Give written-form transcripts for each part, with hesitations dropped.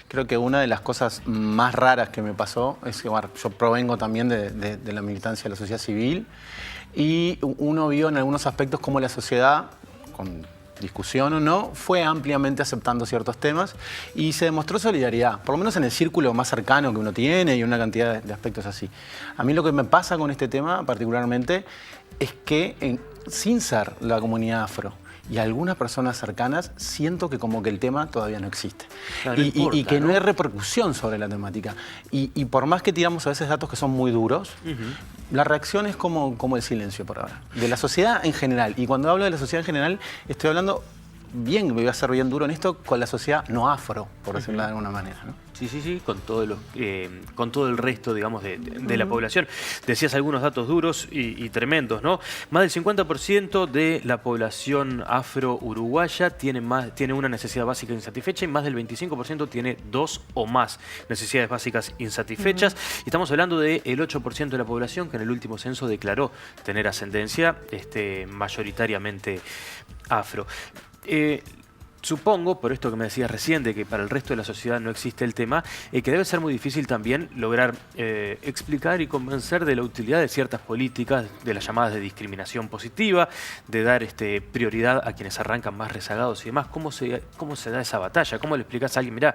Creo que una de las cosas más raras que me pasó es que bueno, yo provengo también de la militancia de la sociedad civil y uno vio en algunos aspectos cómo la sociedad, con discusión o no, fue ampliamente aceptando ciertos temas y se demostró solidaridad, por lo menos en el círculo más cercano que uno tiene y una cantidad de aspectos así. A mí lo que me pasa con este tema particularmente es que sin ser la comunidad afro y algunas personas cercanas, siento que como que el tema todavía no existe. Claro, y que no hay repercusión sobre la temática. Y por más que tiramos a veces datos que son muy duros, la reacción es como el silencio por ahora. De la sociedad en general. Y cuando hablo de la sociedad en general, estoy hablando bien, me voy a ser bien duro en esto, con la sociedad no afro, por decirlo de alguna manera, ¿no? Sí, con todo el resto, digamos, de la población. Decías algunos datos duros y tremendos, ¿no? Más del 50% de la población afro-uruguaya tiene una necesidad básica insatisfecha y más del 25% tiene 2 o más necesidades básicas insatisfechas. Y estamos hablando del 8% de la población que en el último censo declaró tener ascendencia mayoritariamente afro. Supongo, por esto que me decías recién, de que para el resto de la sociedad no existe el tema, que debe ser muy difícil también lograr explicar y convencer de la utilidad de ciertas políticas, de las llamadas de discriminación positiva, de dar prioridad a quienes arrancan más rezagados y demás. ¿Cómo se da esa batalla? ¿Cómo le explicás a alguien, mirá,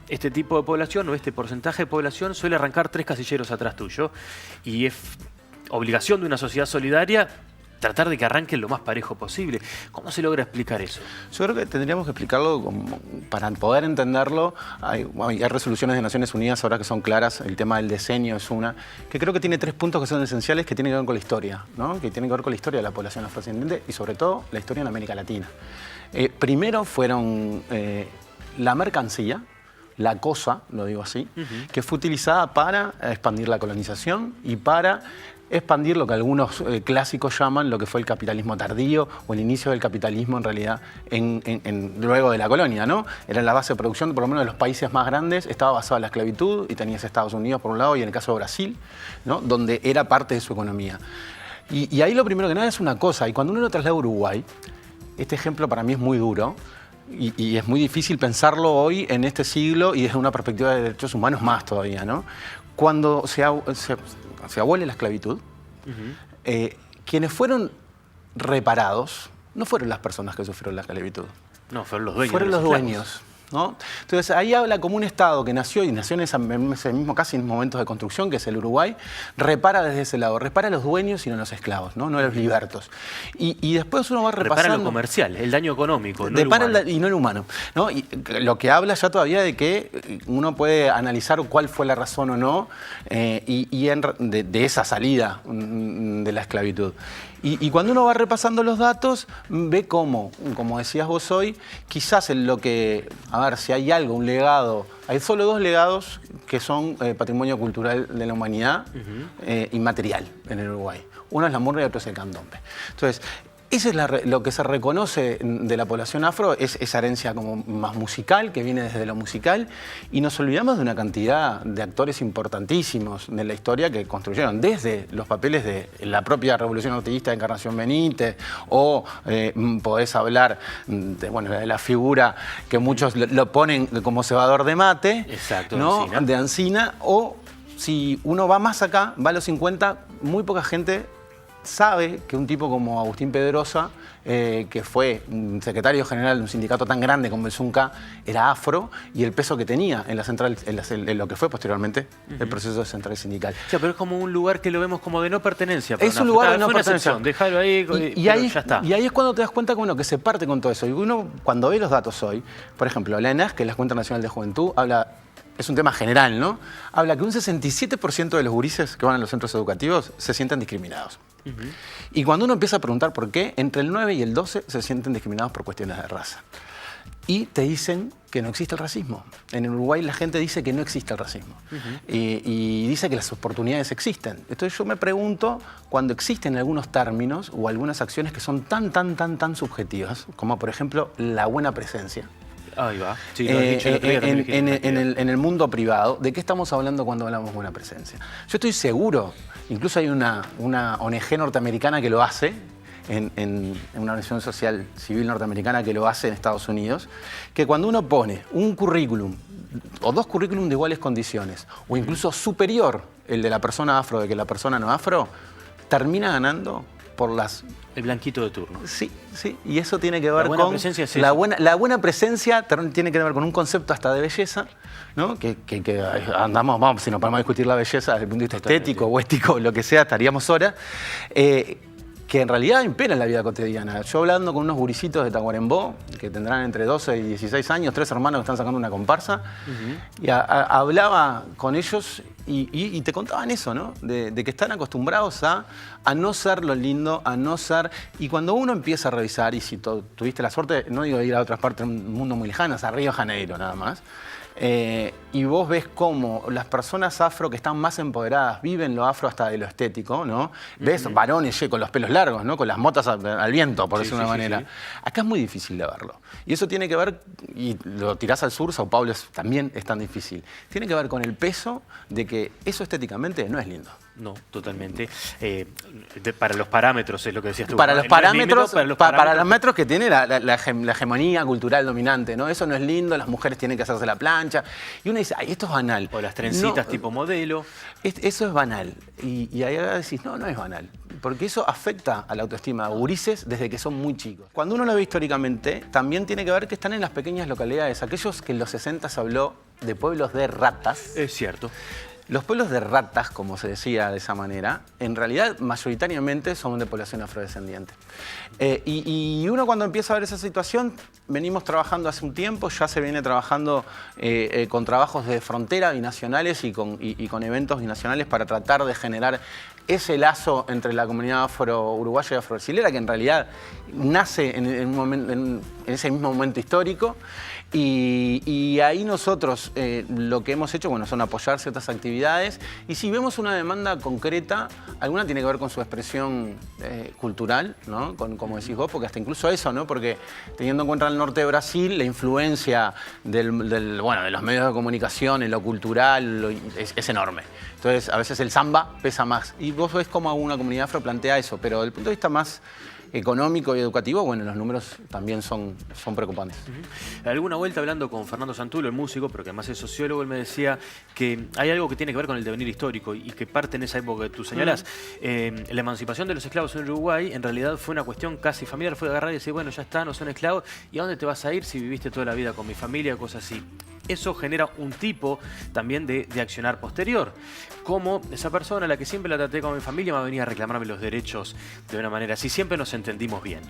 este tipo de población o este porcentaje de población suele arrancar 3 casilleros atrás tuyo y es obligación de una sociedad solidaria tratar de que arranquen lo más parejo posible? ¿Cómo se logra explicar eso? Yo creo que tendríamos que explicarlo para poder entenderlo. Hay resoluciones de Naciones Unidas ahora que son claras. El tema del decenio es una, que creo que tiene 3 puntos que son esenciales que tienen que ver con la historia, ¿no? Que tienen que ver con la historia de la población afrodescendiente y sobre todo la historia en América Latina. Primero fueron la mercancía, la cosa, lo digo así, que fue utilizada para expandir la colonización y para expandir lo que algunos clásicos llaman lo que fue el capitalismo tardío o el inicio del capitalismo en realidad luego de la colonia, ¿no? Era la base de producción, por lo menos de los países más grandes, estaba basada en la esclavitud y tenías Estados Unidos por un lado y en el caso de Brasil, ¿no? Donde era parte de su economía. Y ahí lo primero que nada es una cosa, y cuando uno lo traslada a Uruguay, este ejemplo para mí es muy duro, y es muy difícil pensarlo hoy en este siglo y desde una perspectiva de derechos humanos más todavía, ¿no? Cuando se abole la esclavitud, quienes fueron reparados no fueron las personas que sufrieron la esclavitud. No, fueron los dueños. Fueron los dueños, ¿no? Entonces ahí habla como un Estado que nació en ese mismo casi en momentos de construcción, que es el Uruguay, repara desde ese lado, repara a los dueños y no a los esclavos, no a los libertos. Y después uno va repasando... Repara lo comercial, el daño económico, no el humano. Y no el humano, ¿no? Y lo que habla ya todavía de que uno puede analizar cuál fue la razón o no de esa salida de la esclavitud. Y cuando uno va repasando los datos, ve cómo, como decías vos hoy, quizás en lo que, a ver, si hay algo, un legado, hay solo 2 legados que son patrimonio cultural de la humanidad inmaterial en el Uruguay. Uno es la murga y otro es el candombe. Entonces, eso es lo que se reconoce de la población afro, es esa herencia como más musical, que viene desde lo musical, y nos olvidamos de una cantidad de actores importantísimos de la historia que construyeron, desde los papeles de la propia Revolución Ortiguista de Encarnación Benítez, o podés hablar de la figura que muchos lo ponen como cebador de mate, exacto, ¿no? Ancina. De Ancina, o si uno va más acá, va a los 50, muy poca gente sabe que un tipo como Agustín Pedrosa, que fue secretario general de un sindicato tan grande como el ZUNCA, era afro, y el peso que tenía en la central, en lo que fue posteriormente el proceso de central sindical. O sea, pero es como un lugar que lo vemos como de no pertenencia. Es un lugar de no pertenencia. Dejarlo ahí y ahí, ya está. Y ahí es cuando te das cuenta que se parte con todo eso. Y uno, cuando ve los datos hoy, por ejemplo, la ENAS, que es la Escuela Nacional de Juventud, es un tema general, ¿no? Habla que un 67% de los gurises que van a los centros educativos se sienten discriminados. Y cuando uno empieza a preguntar por qué, entre el 9 y el 12 se sienten discriminados por cuestiones de raza. Y te dicen que no existe el racismo. En Uruguay la gente dice que no existe el racismo. Y dice que las oportunidades existen. Entonces yo me pregunto, cuando existen algunos términos o algunas acciones que son tan subjetivas, como por ejemplo la buena presencia, Ahí va. Sí, lo has dicho el otro día también, en el mundo privado, ¿de qué estamos hablando cuando hablamos de buena presencia? Yo estoy seguro, incluso hay una ONG norteamericana que lo hace, en una organización social civil norteamericana que lo hace en Estados Unidos, que cuando uno pone un currículum o dos currículum de iguales condiciones, o incluso superior el de la persona afro de que la persona no afro, termina ganando por las... El blanquito de turno. Sí, sí, y eso tiene que ver con... La buena presencia es eso. La buena presencia tiene que ver con un concepto hasta de belleza, ¿no? Que andamos, si nos ponemos a discutir la belleza desde el punto de vista estético o ético, lo que sea, estaríamos horas, que en realidad impera en la vida cotidiana. Yo hablando con unos gurisitos de Tacuarembó, que tendrán entre 12 y 16 años, 3 hermanos que están sacando una comparsa, y hablaba con ellos y te contaban eso, ¿no? De que están acostumbrados a no ser lo lindo, a no ser... Y cuando uno empieza a revisar, y si tuviste la suerte, no digo de ir a otras partes del mundo muy lejanas, a Río de Janeiro nada más, y vos ves cómo las personas afro que están más empoderadas viven lo afro hasta de lo estético, ¿no? Ves varones con los pelos largos, ¿no? Con las motas al viento, por decirlo de una manera. Acá es muy difícil de verlo. Y eso tiene que ver, y lo tirás al sur, Sao Paulo también es tan difícil. Tiene que ver con el peso de que eso estéticamente no es lindo. No, totalmente. Para los parámetros es lo que decías tú. Para los parámetros, para los para los metros que tiene la hegemonía cultural dominante, ¿no? Eso no es lindo, las mujeres tienen que hacerse la plancha. Y uno dice, ay, esto es banal. O las trencitas tipo modelo. Eso es banal. Y ahí decís, no es banal. Porque eso afecta a la autoestima de gurises desde que son muy chicos. Cuando uno lo ve históricamente, también tiene que ver que están en las pequeñas localidades. Aquellos que en los 60 se habló de pueblos de ratas. Es cierto. Los pueblos de ratas, como se decía de esa manera, en realidad mayoritariamente son de población afrodescendiente. Y uno cuando empieza a ver esa situación, venimos trabajando hace un tiempo, ya se viene trabajando con trabajos de frontera binacionales y con eventos binacionales para tratar de generar ese lazo entre la comunidad afro-uruguaya y afro-brasilera, que en realidad nace en ese mismo momento histórico. Y ahí nosotros lo que hemos hecho, bueno, son apoyar ciertas actividades. Y si vemos una demanda concreta, alguna tiene que ver con su expresión cultural, ¿no? Como decís vos, porque hasta incluso eso, ¿no? Porque teniendo en cuenta el norte de Brasil, la influencia de los medios de comunicación en lo cultural es enorme. Entonces, a veces el samba pesa más. Y vos ves cómo una comunidad afro plantea eso, pero desde el punto de vista más económico y educativo, bueno, los números también son preocupantes. Alguna vuelta hablando con Fernando Santulo, el músico, pero que además es sociólogo, él me decía que hay algo que tiene que ver con el devenir histórico y que parte en esa época que tú señalás. La emancipación de los esclavos en Uruguay en realidad fue una cuestión casi familiar, fue agarrar y decir, bueno, ya está, no son esclavos, ¿y a dónde te vas a ir si viviste toda la vida con mi familia? Cosas así. Eso genera un tipo también de accionar posterior. Como esa persona a la que siempre la traté como mi familia me va a venir a reclamarme los derechos de una manera así. Siempre nos entendimos bien.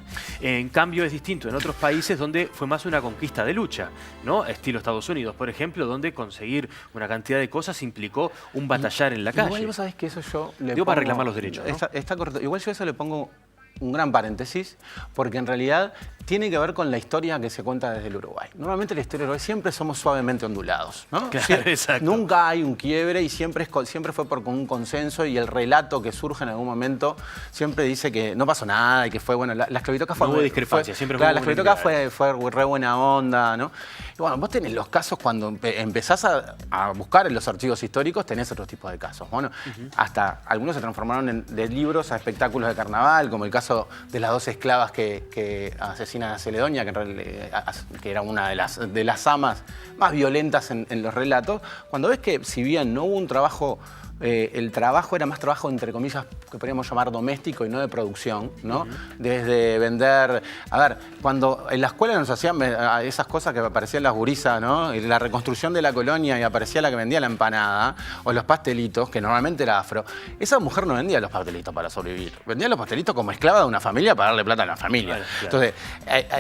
En cambio es distinto en otros países donde fue más una conquista de lucha, ¿no? Estilo Estados Unidos, por ejemplo, donde conseguir una cantidad de cosas implicó un batallar en la calle. Igual vos sabés que eso yo le digo, para reclamar los derechos, ¿no? Está correcto. Igual yo eso le pongo un gran paréntesis, porque en realidad tiene que ver con la historia que se cuenta desde el Uruguay. Normalmente la historia del Uruguay siempre somos suavemente ondulados, ¿no? Claro, exacto. Nunca hay un quiebre y siempre fue por un consenso, y el relato que surge en algún momento siempre dice que no pasó nada y que fue, bueno, la esclavitoca fue... No hubo discrepancia, siempre fue... Claro, la esclavitoca fue re buena onda, ¿no? Y bueno, vos tenés los casos cuando empezás a buscar en los archivos históricos, tenés otros tipos de casos. Bueno, hasta algunos se transformaron de libros a espectáculos de carnaval, como el caso de las 2 esclavas que asesina a Celedonia, que era una de las amas más violentas en los relatos. Cuando ves que, si bien no hubo un trabajo, el trabajo era más trabajo, entre comillas, que podríamos llamar doméstico y no de producción, ¿no? Desde vender... A ver, cuando en la escuela nos hacían esas cosas que aparecían las gurisas, ¿no? La reconstrucción de la colonia y aparecía la que vendía la empanada o los pastelitos, que normalmente era afro. Esa mujer no vendía los pastelitos para sobrevivir. Vendía los pastelitos como esclava de una familia para darle plata a la familia. Claro. Entonces,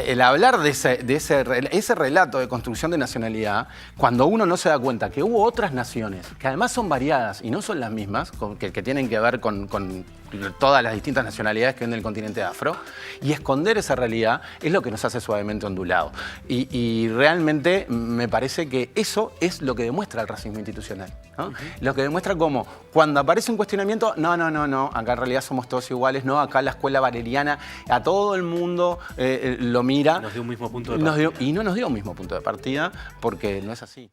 el hablar de ese relato de construcción de nacionalidad, cuando uno no se da cuenta que hubo otras naciones, que además son variadas y no son las mismas, que tienen que ver con todas las distintas nacionalidades que vienen del continente afro, y esconder esa realidad es lo que nos hace suavemente ondulado. Y realmente me parece que eso es lo que demuestra el racismo institucional, ¿no? Lo que demuestra cómo cuando aparece un cuestionamiento, no, acá en realidad somos todos iguales, no, acá la escuela valeriana a todo el mundo lo mira. Nos dio un mismo punto de partida. Y no nos dio un mismo punto de partida, porque no es así.